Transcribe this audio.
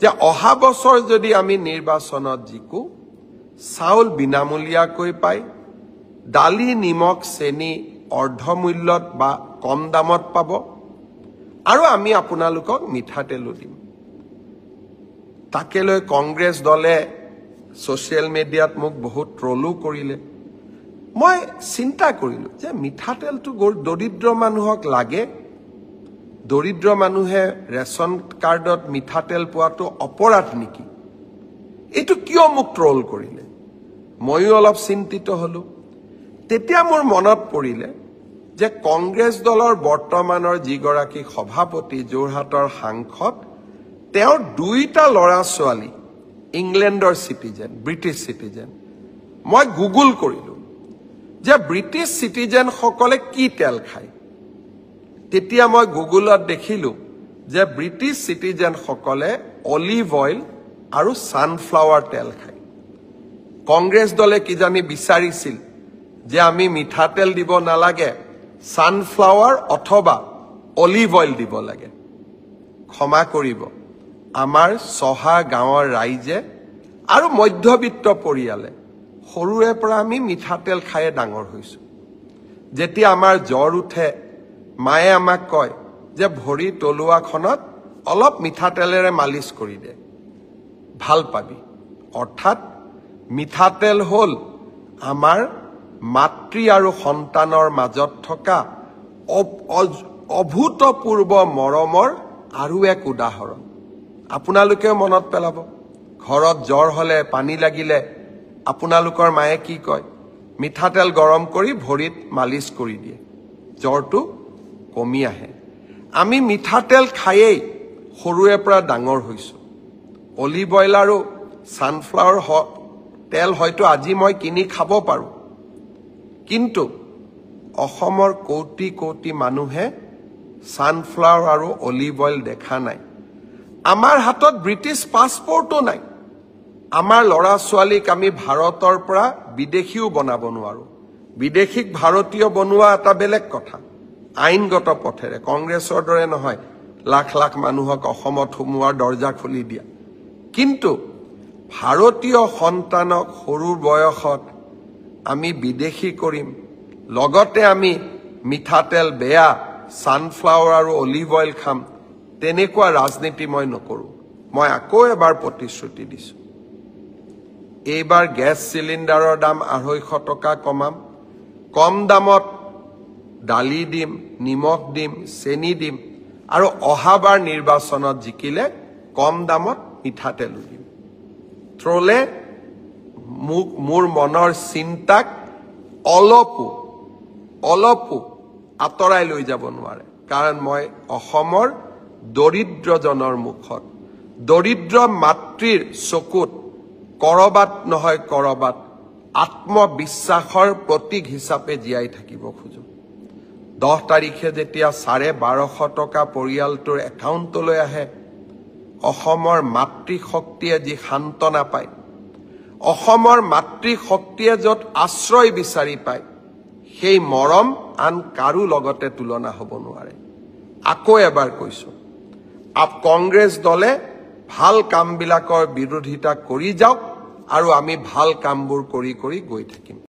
যে অহা বছৰ যদি আমি নিৰ্বাচনত জিকো চাউল বিনামূলীয়াকৈ পাই দালি নিমখ চেনি অৰ্ধমূল্যত বা কম দামত পাব আৰু আমি আপোনালোকক মিঠাতেলো দিম তাকে লৈ কংগ্ৰেছ দলে সোশ্যাল মিডিয়াত মোক বহুত ট্ৰলো কৰিলে মই চিন্তা কৰিলো যে মিঠাতেলটো দৰিদ্ৰ মানুহক লাগে দৰিদ্ৰ মানুহে ৰেশন কাৰ্ডত মিঠাতেল পোৱাটো অপৰাধ নেকি এটো কিয় মোক ট্ৰল কৰিলে ময়ো অলপ চিন্তিত হলো তেতিয়া মোৰ মনত পৰিলে যে কংগ্ৰেছ দলৰ বৰ্তমানৰ যিগৰাকী সভাপতি যোৰহাটৰ সাংসদ তেওঁৰ দুইটা লৰা ছোৱালী ইংলেণ্ডৰ সিটিজেন ব্ৰিটিছ সিটিজেন মই গুগল কৰিলো যে ব্ৰিটিছ সিটিজেন সকলে কি তেল খায় তেতিয়া মই গুগলত দেখিলো যে ব্ৰিটিছ সিটিজেন সকলে অলিভ অইল আৰু সানফ্লাৱাৰ তেল খায় কংগ্ৰেছ দলে কি জানি বিচাৰিছিল যে আমি মিঠাতেল দিব নালাগে সানফ্লাৱাৰ অথবা অলিভ অইল দিব লাগে ক্ষমা কৰিব আমাৰ সহা গাঁৱৰ ৰাইজে আৰু মধ্যবিত্ত পৰিয়ালে সৰুৰে পৰা আমি মিঠাতেল খায়ে ডাঙৰ হৈছো যেতিয়া আমাৰ জ্বৰ উঠে মায়ে আমাক কয় যে ভৰি তলুৱাখনত অলপ মিঠাতেলেৰে মালিশ কৰি দে ভাল পাবি অৰ্থাৎ মিঠাতেল হল আমাৰ মাতৃ আৰু সন্তানৰ মাজত থকা অভূতপূৰ্ব মৰমৰ আৰু এক উদাহৰণ আপোনালোকে মনত পেলাব ঘৰত জ্বৰ হলে পানী লাগিলে আপোনালোকৰ মায়ে কি কয় মিঠাতেল গৰম কৰি ভৰিত মালিশ কৰি দিয়ে জ্বৰটো কমি আহে আমি মিঠাতেল খায়েই সৰুৰে পৰা ডাঙৰ হৈছো অলিভ অইল আৰু সানফ্লাৱাৰ তেল হয়তো আজি মই কিনি খাব পাৰো কিন্তু অসমৰ কোটি কোটি মানুহে সানফ্লাৱাৰ আৰু অলিভ অইল দেখা নাই আমাৰ হাতত ব্ৰিটিছ পাছপোৰ্টও নাই আমাৰ লৰা ছোৱালীক আমি ভাৰতৰ পৰা বিদেশীও বনাব নোৱাৰো বিদেশীক ভাৰতীয় বনোৱা এটা বেলেগ কথা আইনগত পথেৰে কংগ্ৰেছৰ দৰে নহয় লাখ লাখ মানুহক অসমত সোমোৱাৰ দৰ্জা খুলি দিয়া কিন্তু ভাৰতীয় সন্তানক সৰু বয়সত আমি বিদেশী কৰিম লগতে আমি মিঠাতেল বেয়া সানফ্লাৱাৰ আৰু অলিভ অইল খাম তেনেকুৱা ৰাজনীতি মই নকৰো মই আকৌ এবাৰ প্ৰতিশ্ৰুতি দিছো এইবাৰ গ্যাস সিলিন্ডাৰৰ দাম 250 টকা কমাম কম দামত দালি দিম নিমখ দিম চেনি দিম আৰু অহাবাৰ নিৰ্বাচনত জিকিলে কম দামত মিঠাতেল দিম ট্ৰলে মোৰ মনৰ চিন্তাক অলপো আতৰাই লৈ যাব নোৱাৰে কাৰণ মই অসমৰ দৰিদ্ৰজনৰ মুখত দৰিদ্ৰ মাতৃৰ চকুত কৰবাত নহয় কৰবাত আত্মবিশ্বাসৰ প্ৰতীক হিচাপে জীয়াই থাকিব খোজো 10 তাৰিখে যেতিয়া 1250 টকা পৰিয়ালটোৰ একাউণ্টলৈ আহে অসমৰ মাতৃশক্তিয়ে যি শান্তনা পায় অসমৰ মাতৃশক্তিয়ে যত আশ্ৰয় বিচাৰি পায় সেই মৰম আন কাৰো লগতে তুলনা হ'ব নোৱাৰে আকৌ এবাৰ কৈছো কংগ্ৰেছ দলে ভাল কামবিলাকৰ বিৰোধিতা কৰি যাওক আৰু আমি ভাল কামবোৰ কৰি গৈ থাকিম